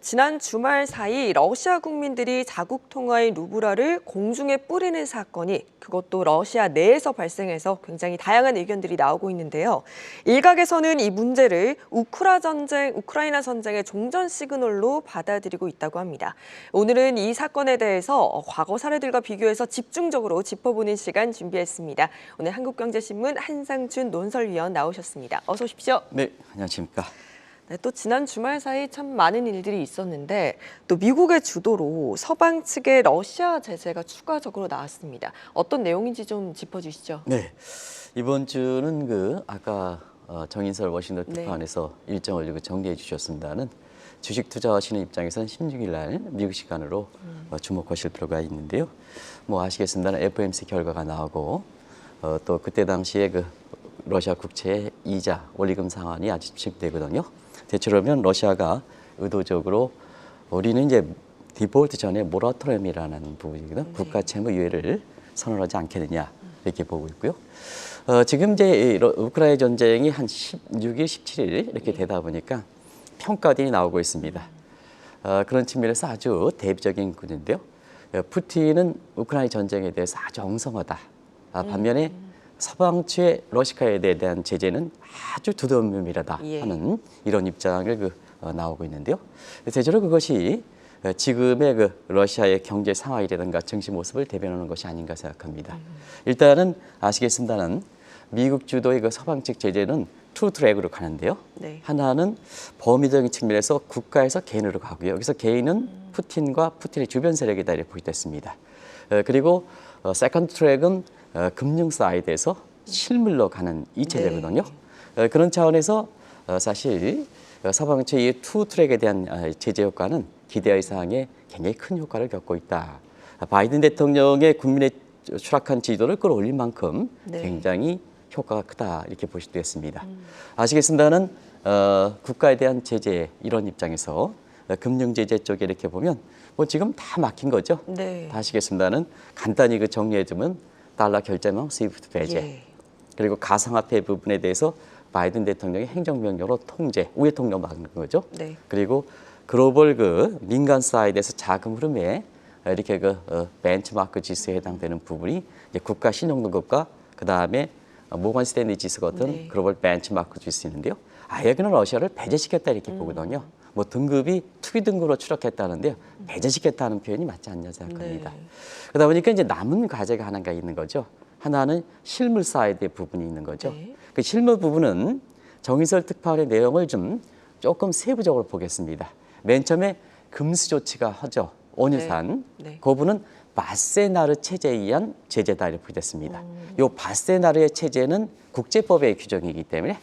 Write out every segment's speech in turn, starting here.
지난 주말 사이 러시아 국민들이 자국 통화인 루블화를 공중에 뿌리는 사건이 그것도 러시아 내에서 발생해서 굉장히 다양한 의견들이 나오고 있는데요. 일각에서는 이 문제를 우크라이나 전쟁의 종전 시그널로 받아들이고 있다고 합니다. 오늘은 이 사건에 대해서 과거 사례들과 비교해서 집중적으로 짚어보는 시간 준비했습니다. 오늘 한국경제신문 한상준 논설위원 나오셨습니다. 어서 오십시오. 네, 안녕하십니까. 네, 또 지난 주말 사이 참 많은 일들이 있었는데 또 미국의 주도로 서방 측의 러시아 제재가 추가적으로 나왔습니다. 어떤 내용인지 좀 짚어주시죠. 네, 이번 주는 아까 정인설 워싱턴 특파원에서 일정을 정리해 주셨습니다는 주식 투자하시는 입장에서는 16일 날 미국 시간으로 주목하실 필요가 있는데요. 뭐 아시겠습니다는 FOMC 결과가 나오고 또 그때 당시에 러시아 국채의 이자 원리금 상한이 아주 집중되거든요. 대체로면 러시아가 의도적으로 우리는 이제 디폴트 전에 모라토리엄이라는 부분이거든. 국가 채무 유예를 선언하지 않겠느냐 이렇게 보고 있고요. 지금 이제 우크라이나 전쟁이 한 16일, 17일 이렇게 되다 보니까 평가들이 나오고 있습니다. 그런 측면에서 아주 대비적인 군인데요. 푸틴은 우크라이나 전쟁에 대해서 아주 엉성하다. 반면에 서방 측의 러시아에 대한 제재는 아주 두려움이라다 하는 이런 입장을 나오고 있는데요. 대체로 그것이 지금의 러시아의 경제 상황이라든가 정치 모습을 대변하는 것이 아닌가 생각합니다. 일단은 아시겠습니다는 미국 주도의 서방 측 제재는 투 트랙으로 가는데요. 하나는 범위적인 측면에서 국가에서 개인으로 가고요. 여기서 개인은 푸틴과 푸틴의 주변 세력이다 이렇게 보겠습니다. 그리고 세컨드 트랙은 금융 사이드에서 실물로 가는 이 체제거든요. 그런 차원에서 사실 서방 측의 투 트랙에 대한 제재 효과는 기대 이상의 굉장히 큰 효과를 겪고 있다. 바이든 대통령의 국민의 추락한 지지도를 끌어올릴 만큼 굉장히 효과가 크다 이렇게 보실 수 있겠습니다. 아시겠습니다는 국가에 대한 제재 이런 입장에서 금융 제재 쪽에 이렇게 보면 뭐 지금 다 막힌 거죠. 다 아시겠습니다는 간단히 정리해주면 달러 결제망 스위프트 배제 그리고 가상화폐 부분에 대해서 바이든 대통령의 행정명령으로 통제, 우회 통로 막는 거죠. 그리고 글로벌 민간 사이드에서 자금 흐름에 이렇게 벤치마크 지수에 해당되는 부분이 이제 국가 신용등급과 그 다음에 모건 스탠리 지수 같은 글로벌 벤치마크 지수 있는데요. 아예 그는 러시아를 배제시켰다 이렇게 보거든요. 뭐 등급이 투기 등급으로 추락했다는데요. 배제시켰다는 표현이 맞지 않냐 생각합니다. 그러다 보니까 이제 남은 과제가 하나가 있는 거죠. 하나는 실물 사이드의 부분이 있는 거죠. 그 실물 부분은 정인설 특파원의 내용을 조금 세부적으로 보겠습니다. 맨 처음에 금수 조치가 하죠. 온유산. 그 부분은 바세나르 체제에 의한 제재다 이렇게 보겠습니다. 이 바세나르의 체제는 국제법의 규정이기 때문에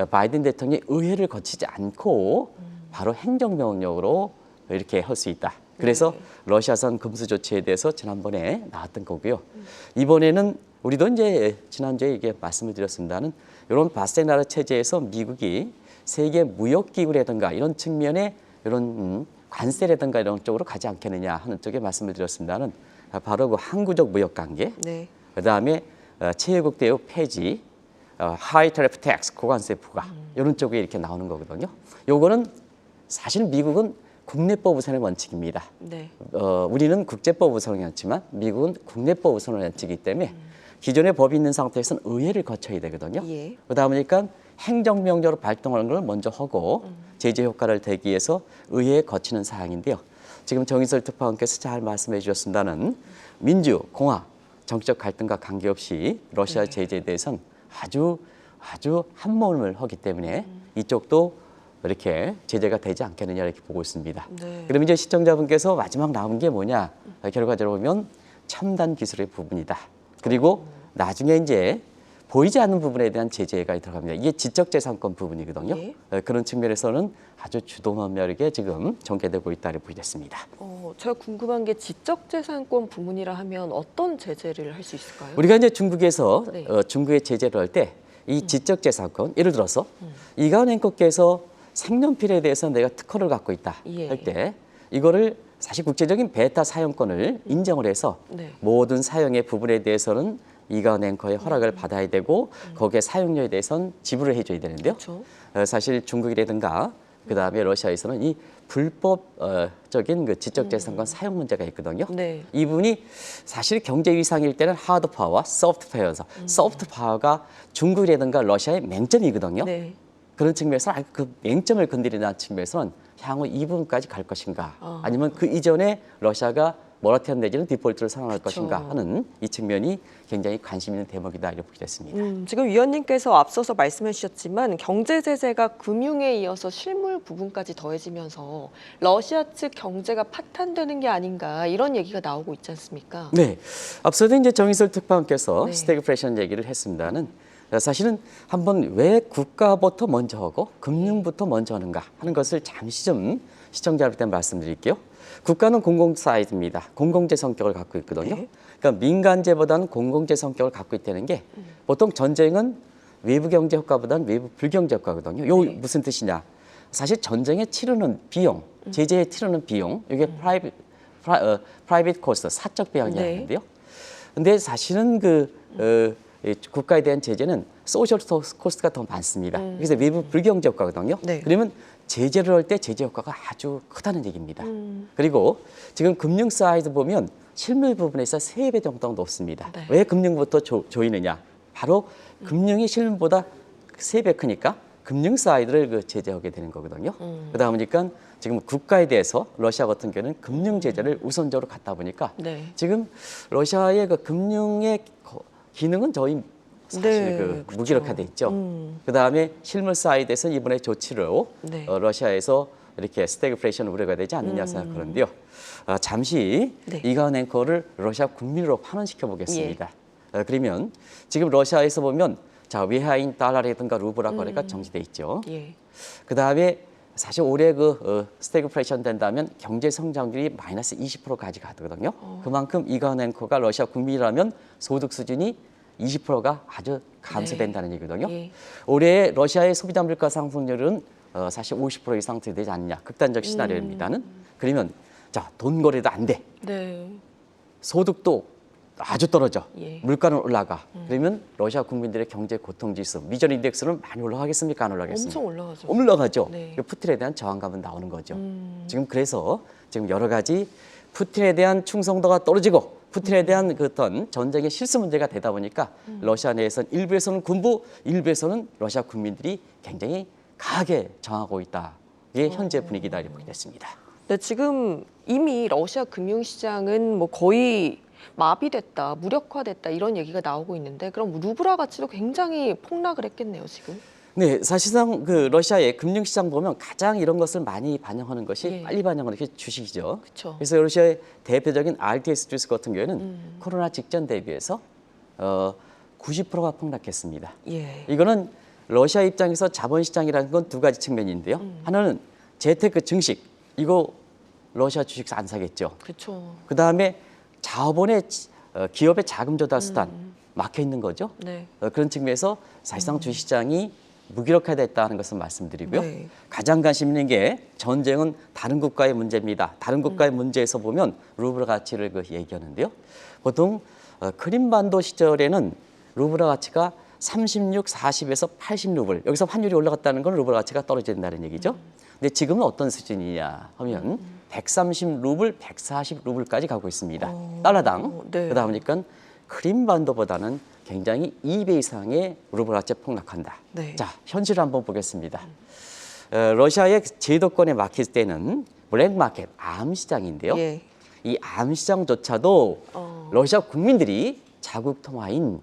바이든 대통령이 의회를 거치지 않고 바로 행정명령으로 이렇게 할 수 있다. 그래서 러시아산 금수 조치에 대해서 지난번에 나왔던 거고요. 이번에는 우리도 이제 지난주에 이게 말씀을 드렸습니다는 이런 바세나르 체제에서 미국이 세계 무역기구라든가 이런 측면에 이런 관세라든가 이런 쪽으로 가지 않겠느냐 하는 쪽에 말씀을 드렸습니다는 바로 항구적 무역 관계, 그다음에 체유국 대우 폐지, 하이 테리프 텍스 고관세 부과 이런 쪽에 이렇게 나오는 거거든요. 요거는 사실 미국은 국내법 우선의 원칙입니다. 우리는 국제법 우선의 원칙이지만 미국은 국내법 우선의 원칙이기 때문에 기존의 법이 있는 상태에서는 의회를 거쳐야 되거든요. 그러다 보니까 행정명령으로 발동하는 걸 먼저 하고 제재 효과를 내기 위해서 의회에 거치는 사항인데요. 지금 정인설 특파원께서 잘 말씀해 주셨습니다는 민주, 공화, 정치적 갈등과 관계없이 러시아 제재에 대해서는 아주 한몸을 하기 때문에 이쪽도 이렇게 제재가 되지 않겠느냐 이렇게 보고 있습니다. 그럼 이제 시청자분께서 마지막 나온 게 뭐냐? 결과적으로 보면 첨단 기술의 부분이다. 그리고 나중에 이제 보이지 않는 부분에 대한 제재가 들어갑니다. 이게 지적재산권 부분이거든요. 그런 측면에서는 아주 주도면밀하게 지금 전개되고 있다고 보겠습니다. 제가 궁금한 게 지적재산권 부분이라 하면 어떤 제재를 할 수 있을까요? 우리가 이제 중국에서 중국의 제재를 할 때 이 지적재산권, 예를 들어서 이가은 앵커께서 색연필에 대해서 내가 특허를 갖고 있다 할 때 이거를 사실 국제적인 베타 사용권을 인정을 해서 모든 사용의 부분에 대해서는 이가은 앵커의 허락을 받아야 되고 거기에 사용료에 대해서는 지불을 해줘야 되는데요. 사실 중국이라든가 그다음에 러시아에서는 이 불법적인 그 지적재산권 사용 문제가 있거든요. 네. 이 부분이 사실 경제 위상일 때는 하드 파워와 소프트 파워여서 소프트 파워가 중국이라든가 러시아의 맹점이거든요. 네. 그런 측면에서 그 맹점을 건드리는 측면에서는 향후 이 부분까지 갈 것인가 아니면 그 이전에 러시아가 모라토리엄 내지는 디폴트를 선언할 것인가 하는 이 측면이 굉장히 관심 있는 대목이다 이렇게 보게 됐습니다. 지금 위원님께서 앞서서 말씀해 주셨지만 경제 제재가 금융에 이어서 실물 부분까지 더해지면서 러시아 측 경제가 파탄되는 게 아닌가 이런 얘기가 나오고 있지 않습니까? 네, 앞서도 이제 정인설 특파원께서 네. 스태그플레이션 얘기를 했습니다는 사실은 한번 왜 국가부터 먼저 하고 금융부터 먼저 하는가 하는 것을 잠시 좀 시청자분들께 말씀드릴게요. 국가는 공공사이드입니다. 공공재 성격을 갖고 있거든요. 네. 그러니까 민간재보다는 공공재 성격을 갖고 있다는 게 보통 전쟁은 외부 경제 효과보다는 외부 불경제 효과거든요. 요 네. 무슨 뜻이냐? 사실 전쟁에 치르는 비용, 제재에 치르는 비용, 이게 프라이빗 코스트, 사적 비용이라는데요. 근데 사실은 이 국가에 대한 제재는 소셜 코스트가 더 많습니다. 그래서 외부 불경제 효과거든요. 네. 그러면 제재를 할 때 제재 효과가 아주 크다는 얘기입니다. 그리고 지금 금융 사이드 보면 실물 부분에서 3배 정도 높습니다. 네. 왜 금융부터 조이느냐? 바로 금융이 실물보다 3배 크니까 금융 사이드를 그 제재하게 되는 거거든요. 그러다 보니까 지금 국가에 대해서 러시아 같은 경우는 금융 제재를 우선적으로 갖다 보니까 네. 지금 러시아의 그 금융의 기능은 저희 사실 네, 그 그렇죠. 무기력화돼 있죠. 그다음에 실물 사이드에서 이번에 조치로 네. 러시아에서 이렇게 스태그플레이션 우려가 되지 않느냐 생각하는데요. 잠시 네. 이가은 앵커를 러시아 국민으로 환원시켜 보겠습니다. 그러면 지금 러시아에서 보면 자 외화인 달러라든가 루블화 거래가 정지돼 있죠. 예. 그다음에 사실 올해 스태그플레이션 된다면 경제 성장률이 마이너스 20%까지 가거든요. 그만큼 이가은 앵커가 러시아 국민이라면 소득 수준이 20%가 아주 감소된다는 얘기거든요. 예. 올해 러시아의 소비자 물가 상승률은 사실 50% 이상 되지 않느냐. 극단적 시나리오입니다는. 그러면 자, 돈 거래도 안 돼. 네. 소득도 아주 떨어져. 예. 물가는 올라가. 그러면 러시아 국민들의 경제 고통 지수, 미전 인덱스는 많이 올라가겠습니까? 안 올라가겠습니까? 엄청 올라가죠. 올라가죠. 네. 그 푸틴에 대한 저항감은 나오는 거죠. 지금 그래서 지금 여러 가지 푸틴에 대한 충성도가 떨어지고 푸틴에 대한 그 어떤 전쟁의 실수 문제가 되다 보니까 러시아 내에서는 일부에서는 군부, 일부에서는 러시아 국민들이 굉장히 강하게 저항하고 있다. 이게 현재 분위기다 이렇게 됐습니다. 네, 지금 이미 러시아 금융시장은 뭐 거의 마비됐다, 무력화됐다 이런 얘기가 나오고 있는데 그럼 루블화 가치도 굉장히 폭락을 했겠네요, 지금. 네, 사실상 그 러시아의 금융시장 보면 가장 이런 것을 많이 반영하는 것이 예. 빨리 반영하는 게 주식이죠. 그쵸. 그래서 러시아의 대표적인 RTS 주스 같은 경우에는 코로나 직전 대비해서 90%가 폭락했습니다. 예. 이거는 러시아 입장에서 자본시장이라는 건 두 가지 측면인데요. 하나는 재테크 증식, 이거 러시아 주식 안 사겠죠. 그렇죠. 그 다음에 자본의 기업의 자금 조달 수단 막혀 있는 거죠. 네. 그런 측면에서 사실상 주식시장이 무기력화됐다는 것을 말씀드리고요. 네. 가장 관심 있는 게 전쟁은 다른 국가의 문제입니다. 다른 국가의 문제에서 보면 루블 가치를 얘기하는데요. 보통 크림반도 시절에는 루블 가치가 36, 40에서 80 루블. 여기서 환율이 올라갔다는 건 루블 가치가 떨어진다는 얘기죠. 근데 지금은 어떤 수준이냐 하면 130 루블, 140 루블까지 가고 있습니다. 달러당. 네. 그러다 보니까 크림반도보다는 굉장히 2배 이상의 루블 가치가 폭락한다. 네. 자, 현실을 한번 보겠습니다. 러시아의 제도권에 막힐 때는 블랙마켓, 암시장인데요. 예. 이 암시장조차도 어. 러시아 국민들이 자국 통화인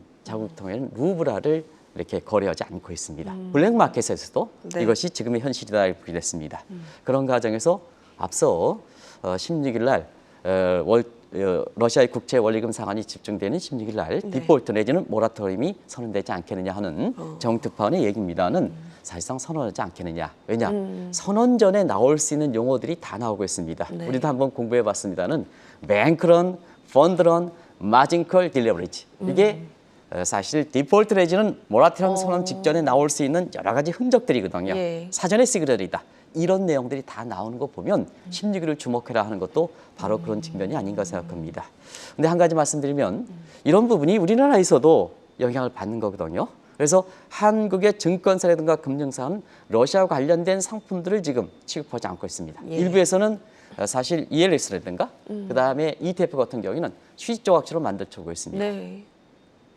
루블화를 이렇게 거래하지 않고 있습니다. 블랙마켓에서도 네. 이것이 지금의 현실이다 이렇게 됐습니다. 그런 과정에서 앞서 16일 날 러시아의 국채 원리금 상한이 집중되는 16일 날 네. 디폴트 내지는 모라토리움이 선언되지 않겠느냐 하는 정특파원의 얘기입니다는 사실상 선언하지 않겠느냐. 왜냐? 선언 전에 나올 수 있는 용어들이 다 나오고 있습니다. 네. 우리도 한번 공부해 봤습니다는 뱅크런, 펀드런, 마진컬 딜레버리지. 이게 사실 디폴트 내지는 모라토리엄 선언 직전에 나올 수 있는 여러 가지 흔적들이거든요. 예. 사전에 시그널이다. 이런 내용들이 다 나오는 거 보면 16일을 주목해라 하는 것도 바로 그런 측면이 아닌가 생각합니다. 근데 한 가지 말씀드리면 이런 부분이 우리나라에서도 영향을 받는 거거든요. 그래서 한국의 증권사라든가 금융사는 러시아와 관련된 상품들을 지금 취급하지 않고 있습니다. 예. 일부에서는 사실 ELX라든가 그다음에 ETF 같은 경우에는 수직 조각처럼 만들어주고 있습니다. 네.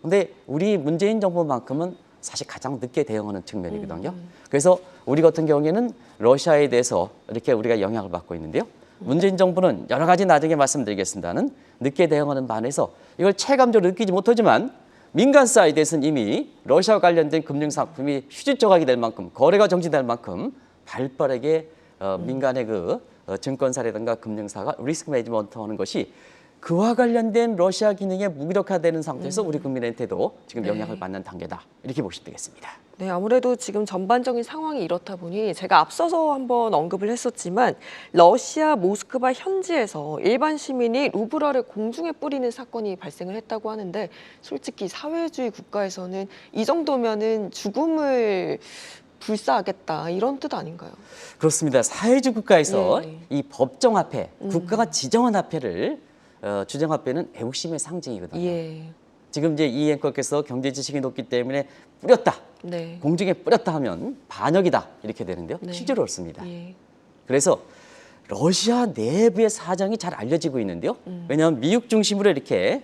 근데 우리 문재인 정부만큼은 사실 가장 늦게 대응하는 측면이거든요. 그래서 우리 같은 경우에는 러시아에 대해서 이렇게 우리가 영향을 받고 있는데요. 문재인 정부는 여러 가지 나중에 말씀드리겠습니다는 늦게 대응하는 반해서 이걸 체감적으로 느끼지 못하지만 민간 사이드에서는 이미 러시아와 관련된 금융상품이 휴지 조각이 될 만큼 거래가 정지될 만큼 발빠르게 민간의 그 증권사라든가 금융사가 리스크 매니지먼트 하는 것이 그와 관련된 러시아 기능에 무기력화되는 상태에서 우리 국민한테도 지금 네. 영향을 받는 단계다. 이렇게 보시면 되겠습니다. 네, 아무래도 지금 전반적인 상황이 이렇다 보니 제가 앞서서 한번 언급을 했었지만 러시아 모스크바 현지에서 일반 시민이 루블화를 공중에 뿌리는 사건이 발생을 했다고 하는데 솔직히 사회주의 국가에서는 이 정도면은 죽음을 불사하겠다 이런 뜻 아닌가요? 그렇습니다. 사회주의 국가에서 네. 이 법정 화폐, 국가가 지정한 화폐를 주정 화폐는 애국심의 상징이거든요. 예. 지금 이제 이 앵커께서 경제 지식이 높기 때문에 뿌렸다. 네. 공중에 뿌렸다 하면 반역이다. 이렇게 되는데요. 네. 실제로 그렇습니다. 예. 그래서 러시아 내부의 사정이 잘 알려지고 있는데요. 왜냐하면 미국 중심으로 이렇게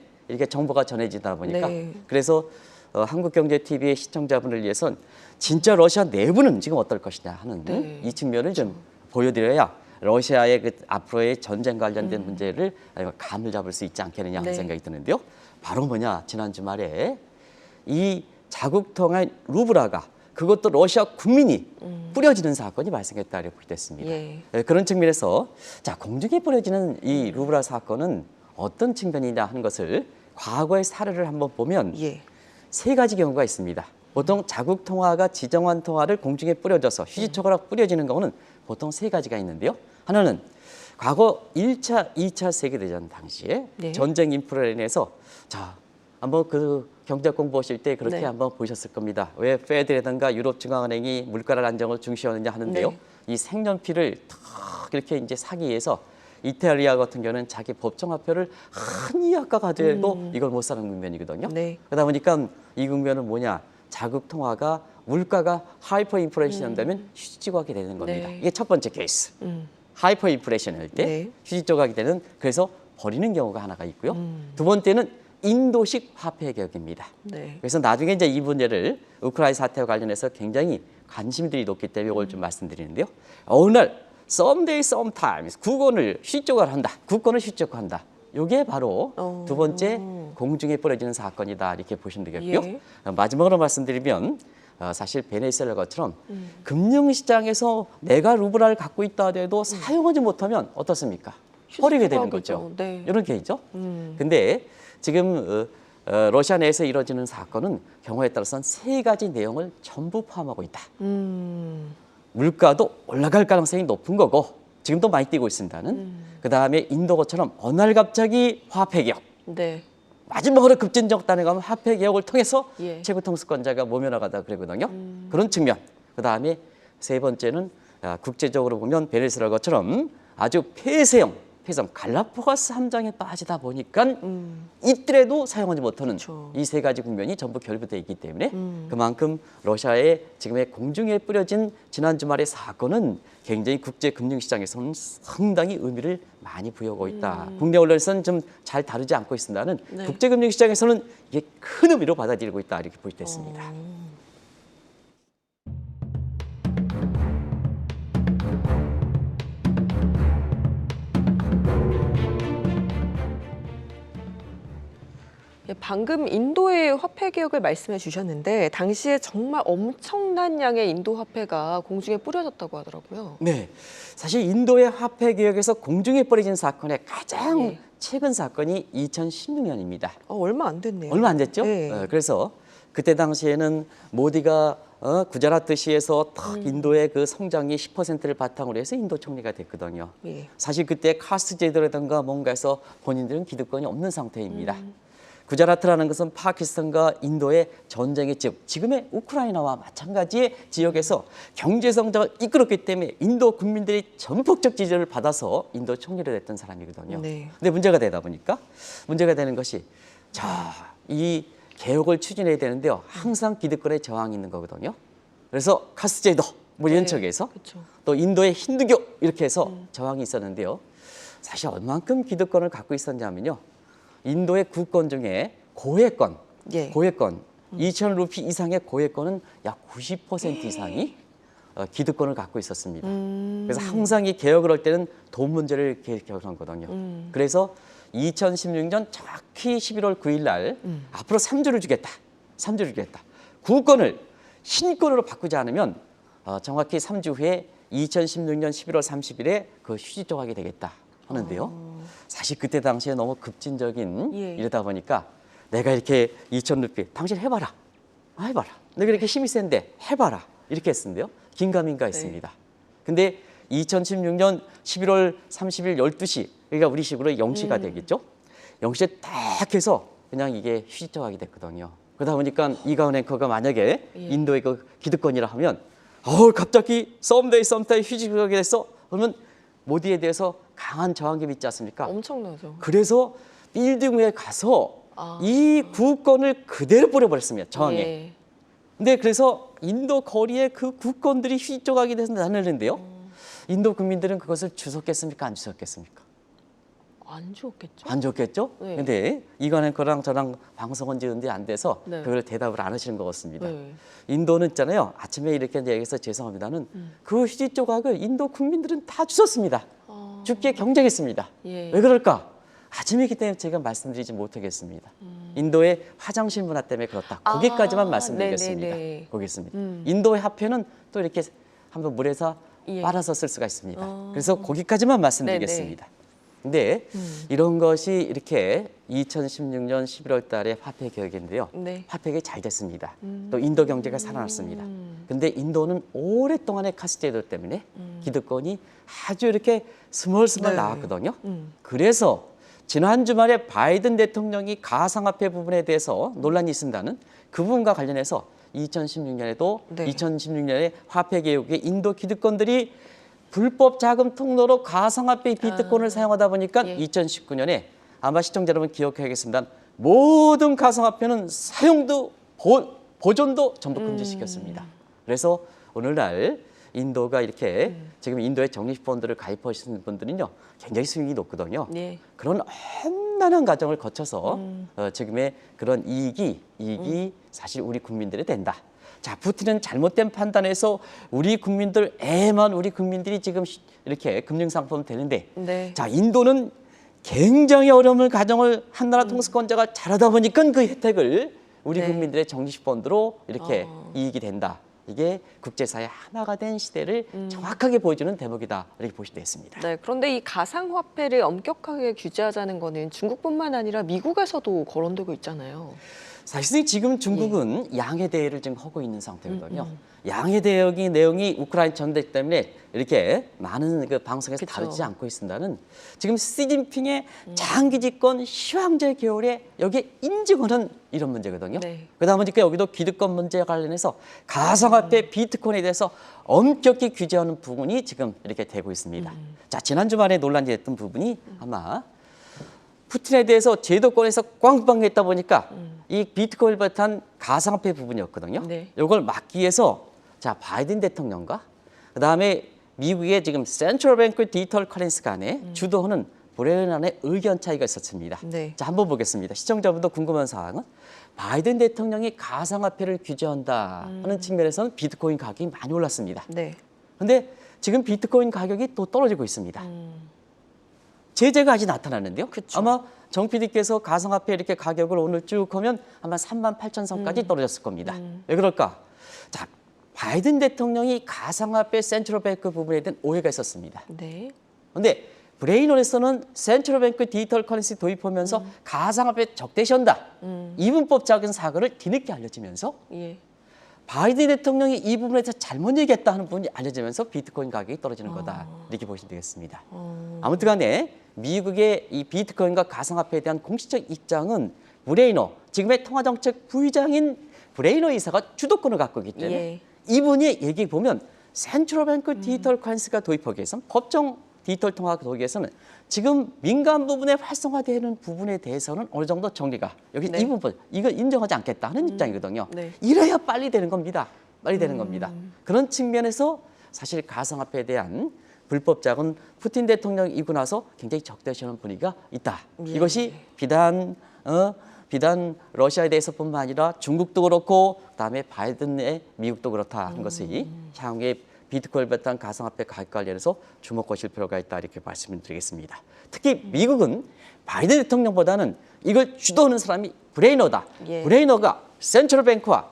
정보가 전해지다 보니까 네. 그래서 한국경제TV의 시청자분을 위해선 진짜 러시아 내부는 지금 어떨 것이냐 하는 네. 이 측면을 좀 보여드려야 러시아의 그 앞으로의 전쟁 관련된 문제를 감을 잡을 수 있지 않겠느냐 하는 네. 생각이 드는데요. 바로 뭐냐, 지난 주말에 이 자국통화인 루블화가 그것도 러시아 국민이 뿌려지는 사건이 발생했다고 보도됐습니다. 예. 그런 측면에서 자 공중에 뿌려지는 이 루블화 사건은 어떤 측면이냐 하는 것을 과거의 사례를 한번 보면 예. 세 가지 경우가 있습니다. 보통 자국 통화가 지정한 통화를 공중에 뿌려져서 휴지초가락 뿌려지는 경우는 보통 세 가지가 있는데요. 하나는 과거 1차, 2차 세계대전 당시에 네. 전쟁 인프라로 인해서 자 한번 그 경제 공부하실 때 그렇게 네. 한번 보셨을 겁니다. 왜 페드라든가 유럽중앙은행이 물가를 안정을 중시하느냐 하는데요. 네. 이 색연필을 탁 이렇게 이제 사기 위해서 이탈리아 같은 경우는 자기 법정화폐를 흔히 아까 가져도 이걸 못 사는 국면이거든요. 네. 그러다 보니까 이 국면은 뭐냐? 자국 통화가 물가가 하이퍼 인플레이션이 된다면 휴지 조각이 되는 겁니다. 네. 이게 첫 번째 케이스. 하이퍼 인플레이션 할 때 네. 휴지 조각이 되는 그래서 버리는 경우가 하나가 있고요. 두 번째는 인도식 화폐 개혁입니다. 네. 그래서 나중에 이제 이 문제를 우크라이나 사태와 관련해서 굉장히 관심들이 높기 때문에 이걸 좀 말씀드리는데요. 어느 날 someday, sometimes 국권을 휴지조각을 한다. 국권을 휴지조각한다. 이게 바로 두 번째 공중에 뿌려지는 사건이다. 이렇게 보시면 되겠고요. 예. 마지막으로 말씀드리면 사실 베네수엘라처럼 금융시장에서 내가 루블화를 갖고 있다 하더라도 사용하지 못하면 어떻습니까? 버리게 되는 거죠. 네. 이런 케이죠. 근데 지금 러시아 내에서 이루어지는 사건은 경우에 따라서는 세 가지 내용을 전부 포함하고 있다. 물가도 올라갈 가능성이 높은 거고 지금도 많이 뛰고 있습니다는. 그다음에 인도처럼 어느 날 갑자기 화폐 개혁. 네. 마지막으로 급진적 단행하면 화폐 개혁을 통해서 예. 최고 통수권자가 모면하다 그러거든요. 그런 측면. 그다음에 세 번째는 국제적으로 보면 베네수엘라 것처럼 아주 폐쇄형 갈라파고스 함정에 빠지다 보니까 있더라도 사용하지 못하는 그렇죠. 이 세 가지 국면이 전부 결부되어 있기 때문에 그만큼 러시아의 지금의 공중에 뿌려진 지난 주말의 사건은 굉장히 국제 금융시장에서는 상당히 의미를 많이 부여하고 있다. 국내 언론에서는 좀 잘 다루지 않고 있습니다는 네. 국제 금융시장에서는 이게 큰 의미로 받아들이고 있다 이렇게 볼 수 있습니다. 예, 방금 인도의 화폐 개혁을 말씀해 주셨는데 당시에 정말 엄청난 양의 인도 화폐가 공중에 뿌려졌다고 하더라고요. 네, 사실 인도의 화폐 개혁에서 공중에 뿌려진 사건의 가장 예. 최근 사건이 2016년입니다. 얼마 안 됐네요. 얼마 안 됐죠? 네. 그래서 그때 당시에는 모디가 구자라트시에서 탁 인도의 그 성장이 10%를 바탕으로 해서 인도 총리가 됐거든요. 예. 사실 그때 카스트 제도라든가 뭔가에서 본인들은 기득권이 없는 상태입니다. 구자라트라는 것은 파키스탄과 인도의 전쟁의 지역, 지금의 우크라이나와 마찬가지의 지역에서 경제 성장을 이끌었기 때문에 인도 국민들이 전폭적 지지를 받아서 인도 총리를 했던 사람이거든요. 네. 근데 문제가 되다 보니까 문제가 되는 것이 자, 이 개혁을 추진해야 되는데요. 항상 기득권에 저항이 있는 거거든요. 그래서 카스제도 뭐 이런 네, 쪽에서 그쵸. 또 인도의 힌두교 이렇게 해서 저항이 있었는데요. 사실 얼만큼 기득권을 갖고 있었냐면요. 인도의 국권 중에 고액권, 예. 고액권 2,000 루피 이상의 고액권은 약 90% 이상이 기득권을 갖고 있었습니다. 그래서 항상 이 개혁을 할 때는 돈 문제를 개혁한 거거든요. 그래서 2016년 정확히 11월 9일 날 앞으로 3주를 주겠다. 3주를 주겠다. 구권을 신권으로 바꾸지 않으면 정확히 3주 후에 2016년 11월 30일에 그 휴지 조각이 되겠다 하는데요. 사실 그때 당시에 너무 급진적인 예. 이러다 보니까 내가 이렇게 2,000루피 당신 해봐라. 해봐라. 내가 이렇게 힘이 센데 해봐라. 이렇게 했는데요. 긴가민가 했습니다. 근데 2016년 11월 30일 12시 그러니까 우리식으로 0시가 되겠죠. 0시에 딱 해서 그냥 이게 휴지 조각이 됐거든요. 그러다 보니까 이가은 앵커가 만약에 인도의 그 기득권이라 하면 갑자기 썸데이 휴지 조각이 됐어. 그러면 모디에 대해서 강한 저항감이 있지 않습니까? 엄청나죠. 그래서 빌딩 위에 가서 이 구권을 그대로 뿌려버렸습니다. 저항에. 예. 근데 그래서 인도 거리에 그 구권들이 휴지 조각이 돼서 나누는데요. 인도 국민들은 그것을 주웠겠습니까? 안 주웠겠습니까? 안 좋겠죠? 안 좋겠죠? 네. 근데 이관행 거랑 저랑 방송은 지은데 안 돼서 네. 그걸 대답을 안 하시는 것 같습니다. 네. 인도는 있잖아요. 아침에 이렇게 얘기해서 죄송합니다는 그 휴지 조각을 인도 국민들은 다 주웠습니다. 죽게 경쟁했습니다. 예. 왜 그럴까? 아침이기 때문에 제가 말씀드리지 못하겠습니다. 인도의 화장실 문화 때문에 그렇다. 거기까지만 말씀드리겠습니다. 네네네. 거기있습니다. 인도의 화폐는 또 이렇게 한번 물에서 예. 빨아서 쓸 수가 있습니다. 그래서 거기까지만 말씀드리겠습니다. 근데 이런 것이 이렇게 2016년 11월 달에 화폐 개혁인데요. 네. 화폐가 잘 됐습니다. 또 인도 경제가 살아났습니다. 근데 인도는 오랫동안의 카스제도 때문에 기득권이 아주 이렇게 스멀스멀 네. 나왔거든요. 그래서 지난 주말에 바이든 대통령이 가상화폐 부분에 대해서 논란이 있습니다는 그 부분과 관련해서 2016년에도 네. 2016년에 화폐 개혁에 인도 기득권들이 불법 자금 통로로 가상화폐 비트코인을 사용하다 보니까 예. 2019년에 아마 시청자 여러분 기억하겠습니다. 모든 가상화폐는 사용도 보존도 전부 금지시켰습니다. 그래서 오늘날 인도가 이렇게 지금 인도의 적립펀드를 가입하시는 분들은요 굉장히 수익이 높거든요. 예. 그런 험난한 과정을 거쳐서 지금의 그런 이익이 사실 우리 국민들이 된다. 자, 푸틴은 잘못된 판단에서 우리 국민들이 지금 이렇게 금융상품 되는데, 네. 자, 인도는 굉장히 어려움을 가정을 한 나라 통수권자가 잘하다 보니까 그 혜택을 우리 네. 국민들의 적립펀드로 이렇게 이익이 된다. 이게 국제사회 하나가 된 시대를 정확하게 보여주는 대목이다. 이렇게 보시면 되겠습니다. 네, 그런데 이 가상화폐를 엄격하게 규제하자는 거는 중국뿐만 아니라 미국에서도 거론되고 있잖아요. 사실 지금 중국은 양해 대회를 지금 하고 있는 상태거든요. 양해 대회의 내용이 우크라이나 전쟁 때문에 이렇게 많은 그 방송에서 그쵸. 다루지 않고 있습니다는 지금 시진핑의 장기 집권 시황제 개월에 여기에 인증하는 이런 문제거든요. 네. 그러다 보니까 여기도 기득권 문제와 관련해서 가상화폐 비트코인에 대해서 엄격히 규제하는 부분이 지금 이렇게 되고 있습니다. 자, 지난 주말에 논란이 됐던 부분이 아마 푸틴에 대해서 제도권에서 꽝꽝했다 보니까 이 비트코인을 비롯한 가상화폐 부분이었거든요. 네. 이걸 막기 위해서 자 바이든 대통령과 그다음에 미국의 지금 센트럴뱅크 디지털 커런시 간에 주도하는 브레인안의 의견 차이가 있었습니다. 네. 자 한번 보겠습니다. 시청자분도 궁금한 사항은 바이든 대통령이 가상화폐를 규제한다 하는 측면에서는 비트코인 가격이 많이 올랐습니다. 네. 그런데 지금 비트코인 가격이 또 떨어지고 있습니다. 제재가 아직 나타났는데요. 그쵸. 아마 정 PD께서 가상화폐 이렇게 가격을 오늘 쭉 하면 아마 38,000선까지 떨어졌을 겁니다. 왜 그럴까? 자, 바이든 대통령이 가상화폐 센트럴뱅크 부분에 대한 오해가 있었습니다. 네. 그런데 브레인원에서는 센트럴뱅크 디지털 커런시 도입하면서 가상화폐 적대시한다. 이분법적인 사고를 뒤늦게 알려지면서 예. 바이든 대통령이 이 부분에 대해서 잘못 얘기했다 하는 부분이 알려지면서 비트코인 가격이 떨어지는 거다. 이렇게 보시면 되겠습니다. 아무튼 간에 미국의 이 비트코인과 가상화폐에 대한 공식적 입장은 브레이너, 지금의 통화정책 부의장인 브레이너 이사가 주도권을 갖고 있기 때문에 예. 이분이 얘기 보면 센트럴뱅크 디지털 커런시가 도입하기 위해서는 법정 디지털 통화 도구에서는 지금 민간 부분에 활성화되는 부분에 대해서는 어느 정도 정리가 여기 네. 이 부분 이거 인정하지 않겠다 하는 입장이거든요. 네. 이래야 빨리 되는 겁니다. 빨리 되는 겁니다. 그런 측면에서 사실 가상화폐에 대한 불법 자금 푸틴 대통령이 고 나서 굉장히 적대시하는 분위기가 있다. 예. 이것이 비단 러시아에 대해서뿐만 아니라 중국도 그렇고 그다음에 바이든의 미국도 그렇다 하는 것이 향후에 비트코인을 비롯한 가상화폐 가격 관련해서 주목하실 필요가 있다 이렇게 말씀을 드리겠습니다. 특히 미국은 바이든 대통령보다는 이걸 주도하는 사람이 브레이너다. 예. 브레이너가 센트럴뱅크와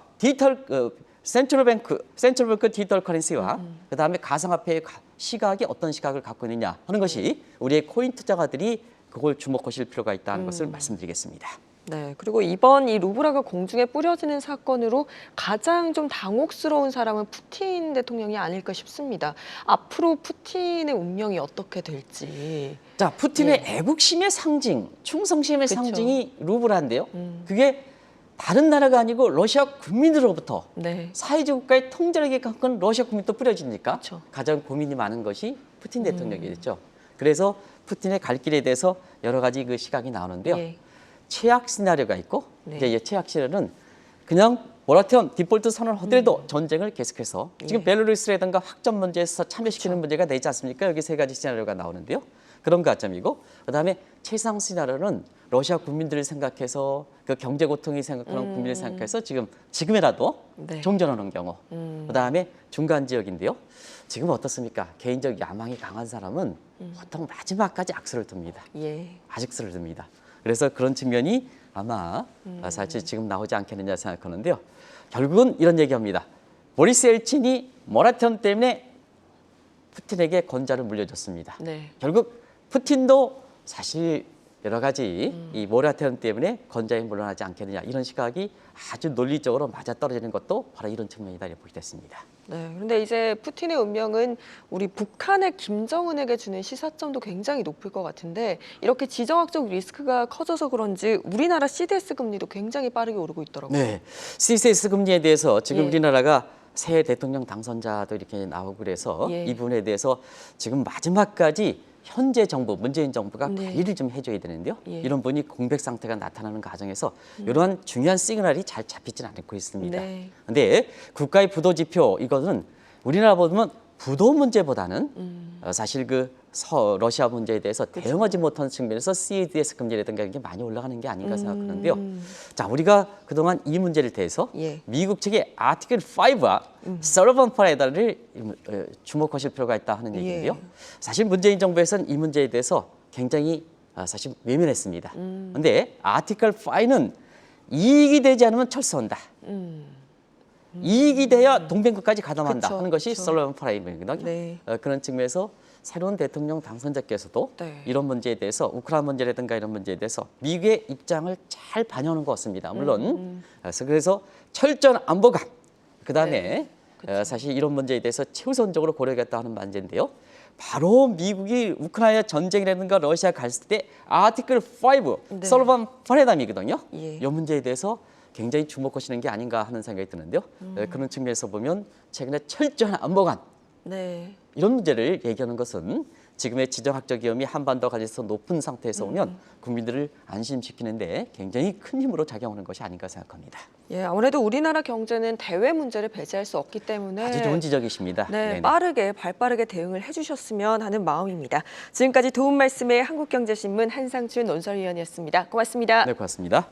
센트럴뱅크 디지털 커런시와 그다음에 가상화폐의 시각이 어떤 시각을 갖고 있느냐 하는 것이 우리의 코인 투자가들이 그걸 주목하실 필요가 있다는 것을 말씀드리겠습니다. 네, 그리고 이번 이 루브라가 공중에 뿌려지는 사건으로 가장 좀 당혹스러운 사람은 푸틴 대통령이 아닐까 싶습니다. 앞으로 푸틴의 운명이 어떻게 될지. 자, 푸틴의 애국심의 상징, 충성심의 그쵸. 상징이 루브라인데요. 그게 다른 나라가 아니고 러시아 국민으로부터 네. 사회주의 국가의 통제력에 가까운 러시아 국민도 뿌려지니까 그쵸. 가장 고민이 많은 것이 푸틴 대통령이겠죠. 그래서 푸틴의 갈 길에 대해서 여러 가지 그 시각이 나오는데요. 예. 최악 시나리오가 있고 네. 이제 이 최악 시나리오는 그냥 모라토리엄 디폴트 선언을 하더라도 전쟁을 계속해서 지금 예. 벨라루스라든가 확전 문제에서 참여시키는 문제가 되지 않습니까? 여기 세 가지 시나리오가 나오는데요. 그런 가점이고 그다음에 최상 시나리오는 러시아 국민들을 생각해서 그 경제 고통이 생각하는 국민을 생각해서 지금이라도 네. 종전하는 경우. 그다음에 중간 지역인데요. 지금 어떻습니까? 개인적 야망이 강한 사람은 보통 마지막까지 악수를 둡니다. 예. 아직수를 듭니다. 그래서 그런 측면이 아마 사실 지금 나오지 않겠느냐 생각하는데요. 결국은 이런 얘기합니다. 보리스 엘친이 모라토리엄 때문에 푸틴에게 건자를 물려줬습니다. 네. 결국 푸틴도 사실 여러 가지 이 모라토리엄 때문에 건자에 물러나지 않겠느냐 이런 시각이 아주 논리적으로 맞아떨어지는 것도 바로 이런 측면이다 이렇게 보게 됐습니다. 네, 그런데 이제 푸틴의 운명은 우리 북한의 김정은에게 주는 시사점도 굉장히 높을 것 같은데 이렇게 지정학적 리스크가 커져서 그런지 우리나라 CDS 금리도 굉장히 빠르게 오르고 있더라고요. 네, CDS 금리에 대해서 지금 예. 우리나라가 새 대통령 당선자도 이렇게 나오고 그래서 예. 이 부분에 대해서 지금 마지막까지 현재 정부, 문재인 정부가 네. 관리를 좀 해줘야 되는데요. 예. 이런 분이 공백 상태가 나타나는 과정에서 이러한 중요한 시그널이 잘 잡히지는 않고 있습니다. 네. 그런데 국가의 부도 지표 이거는 우리나라 보면 부도 문제보다는 사실 러시아 문제에 대해서 대응하지 못하는 측면에서 CDS 금리라든가 이게 많이 올라가는 게 아닌가 생각하는데요. 자, 우리가 그동안 이 문제를 대해서 예. 미국 측의 아티클 5와 서버번 파레다를 주목하실 필요가 있다 하는 얘기인데요. 사실 문재인 정부에서는 이 문제에 대해서 굉장히 사실 외면했습니다. 그런데 아티클 5는 이익이 되지 않으면 철수한다. 이익이 돼야 동맹국까지 가담한다 그쵸, 하는 것이 그쵸. 서버번 파레이거든요. 네. 그런 측면에서 새로운 대통령 당선자께서도 네. 이런 문제에 대해서 우크라이나 문제라든가 이런 문제에 대해서 미국의 입장을 잘 반영하는 것 같습니다. 물론 그래서 철저한 안보감 그다음에 네. 사실 이런 문제에 대해서 최우선적으로 고려하겠다 하는 문제인데요. 바로 미국이 우크라이나 전쟁이라든가 러시아 갔을 때 아티클 5 네. 솔로반 파레담이거든요. 예. 이 문제에 대해서 굉장히 주목하시는 게 아닌가 하는 생각이 드는데요. 그런 측면에서 보면 최근에 철저한 안보관 네. 이런 문제를 얘기하는 것은 지금의 지정학적 위험이 한반도 가지서 높은 상태에서 오면 국민들을 안심시키는데 굉장히 큰 힘으로 작용하는 것이 아닌가 생각합니다. 예, 아무래도 우리나라 경제는 대외 문제를 배제할 수 없기 때문에 아주 좋은 지적이십니다. 네, 네네. 빠르게 발빠르게 대응을 해주셨으면 하는 마음입니다. 지금까지 도움 말씀의 한국경제신문 한상춘 논설위원이었습니다. 고맙습니다. 네, 고맙습니다.